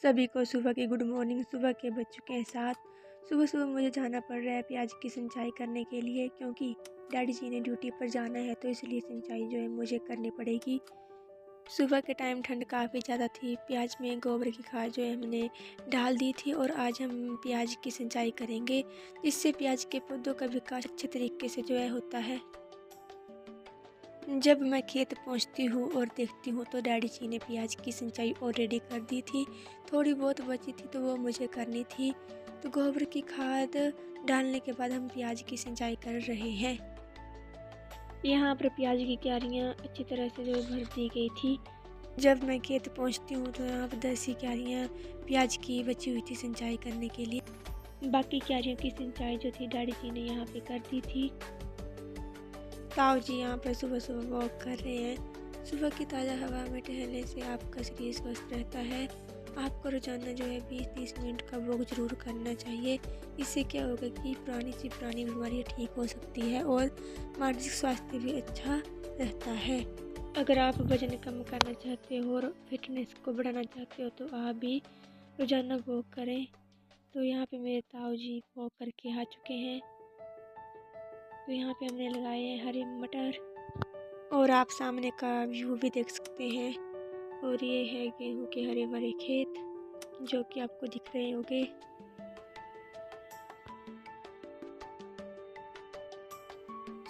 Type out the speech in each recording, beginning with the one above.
सभी को सुबह की गुड मॉर्निंग। सुबह के बज चुके हैं 7। सुबह सुबह मुझे जाना पड़ रहा है प्याज की सिंचाई करने के लिए, क्योंकि डैडी जी ने ड्यूटी पर जाना है, तो इसलिए सिंचाई जो है मुझे करनी पड़ेगी। सुबह के टाइम ठंड काफ़ी ज़्यादा थी। प्याज में गोबर की खाद जो है हमने डाल दी थी और आज हम प्याज की सिंचाई करेंगे, जिससे प्याज के पौधों का विकास अच्छे तरीके से जो है होता है। जब मैं खेत पहुंचती हूं और देखती हूं तो डैडी जी ने प्याज की सिंचाई ऑलरेडी कर दी थी। थोड़ी बहुत बची थी तो वो मुझे करनी थी। तो गोबर की खाद डालने के बाद हम प्याज की सिंचाई कर रहे हैं। यहाँ पर प्याज की क्यारियाँ अच्छी तरह से जो भर दी गई थी। जब मैं खेत पहुँचती हूँ तो यहाँ पर 10 ही क्यारियाँ प्याज की बची हुई थी सिंचाई करने के लिए। बाकी क्यारियों की सिंचाई जो थी डैडी जी ने यहाँ पे कर दी थी। ताऊ जी यहाँ पर सुबह सुबह वॉक कर रहे हैं। सुबह की ताज़ा हवा में टहलने से आपका शरीर स्वस्थ रहता है। आपको रोजाना जो है 20-30 मिनट का वॉक जरूर करना चाहिए। इससे क्या होगा कि पुरानी सी पुरानी बीमारियाँ ठीक हो सकती है और मानसिक स्वास्थ्य भी अच्छा रहता है। अगर आप वजन कम करना चाहते हो और फिटनेस को बढ़ाना चाहते हो तो आप भी रोजाना वॉक करें। तो यहाँ पे मेरे ताऊ जी वॉक करके आ चुके हैं। तो यहाँ पे हमने लगाए हैं हरे मटर और आप सामने का व्यू भी देख सकते हैं। और ये है गेहूं के हरे भरे खेत जो कि आपको दिख रहे होंगे।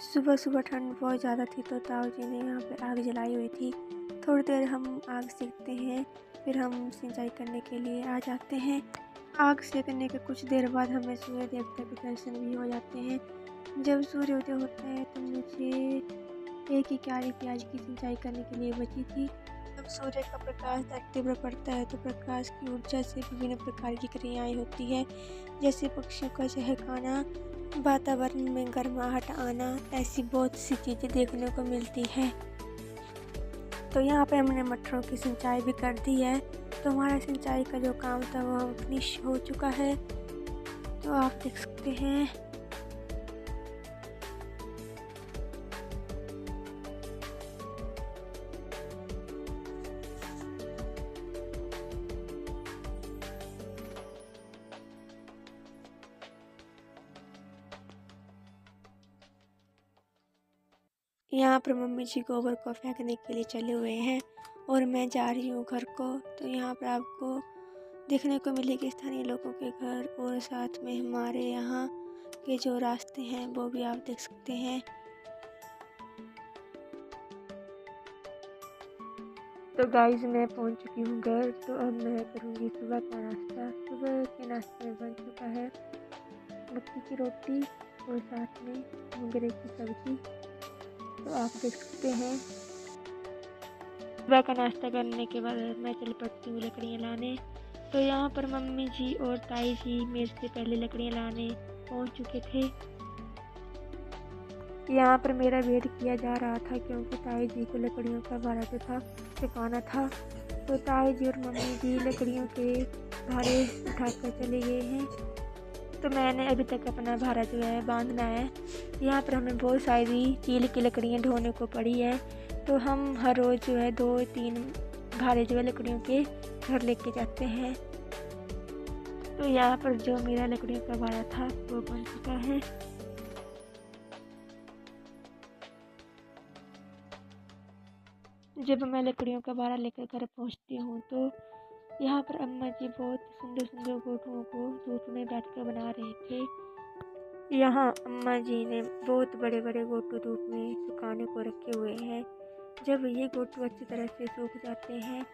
सुबह सुबह ठंड बहुत ज़्यादा थी तो ताऊ जी ने यहाँ पे आग जलाई हुई थी। थोड़ी देर हम आग सेकते हैं, फिर हम सिंचाई करने के लिए आ जाते हैं। आग सेकने के कुछ देर बाद हमें सूर्य देवता के दर्शन भी हो जाते हैं। जब सूर्योदय होता है तो मुझे एक ही क्यारी प्याज की सिंचाई करने के लिए बची थी। जब सूर्य का प्रकाश धरती पर पड़ता है तो प्रकाश की ऊर्जा से विभिन्न प्रकार की क्रियाएं होती है, जैसे पक्षियों का चहकाना, वातावरण में गर्माहट आना। ऐसी बहुत सी चीज़ें देखने को मिलती है। तो यहाँ पे हमने मटरों की सिंचाई भी कर दी है। तो हमारा सिंचाई का जो काम था वो फिनिश हो चुका है। तो आप देख सकते हैं। यहाँ पर मम्मी जी गोबर को फेंकने के लिए चले हुए हैं और मैं जा रही हूँ घर को। तो यहाँ पर आपको देखने को मिलेगी स्थानीय लोगों के घर और साथ में हमारे यहाँ के जो रास्ते हैं वो भी आप देख सकते हैं। तो गाइस मैं पहुँच चुकी हूँ घर। तो अब मैं करूँगी सुबह का नाश्ता। सुबह के नाश्ते में बन चुका है मक्की की रोटी और साथ में मोगरे की सब्जी। तो आप देख सकते हैं। सुबह का नाश्ता करने के बाद मैं चल पड़ती हूँ लकड़ियाँ लाने। तो यहाँ पर मम्मी जी और ताई जी मेरे से पहले लकड़ियाँ लाने पहुँच चुके थे। यहाँ पर मेरा वेट किया जा रहा था क्योंकि ताई जी को लकड़ियों का भारा जो था चुकाना था। तो ताई जी और मम्मी जी लकड़ियों के भारे उठाकर चले गए हैं। तो मैंने अभी तक अपना भारा जो है बांधना है। यहाँ पर हमें बहुत सारी चील की लकड़ियाँ ढोने को पड़ी है। तो हम हर रोज़ जो है 2-3 भारे जो है लकड़ियों के घर लेके जाते हैं। तो यहाँ पर जो मेरा लकड़ियों का भारा था वो बन चुका है। जब मैं लकड़ियों का भारा लेकर घर पहुँचती हूँ तो यहाँ पर अम्मा जी बहुत सुंदर सुंदर गोटुओं को धूप में बैठकर बना रहे थे। यहाँ अम्मा जी ने बहुत बड़े बड़े गोटू धूप में सुखाने को रखे हुए हैं। जब ये गोटू अच्छी तरह से सूख जाते हैं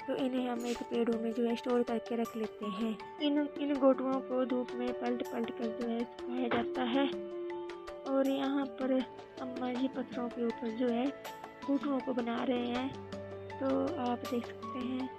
तो इन्हें हम एक पेड़ों में जो है स्टोर करके रख लेते हैं। इन गोटुओं को धूप में पलट पलट कर जो है सुखाया जाता है। और यहाँ पर अम्मा जी पत्थरों के ऊपर जो है गोटुओं को बना रहे हैं। तो आप देख सकते हैं।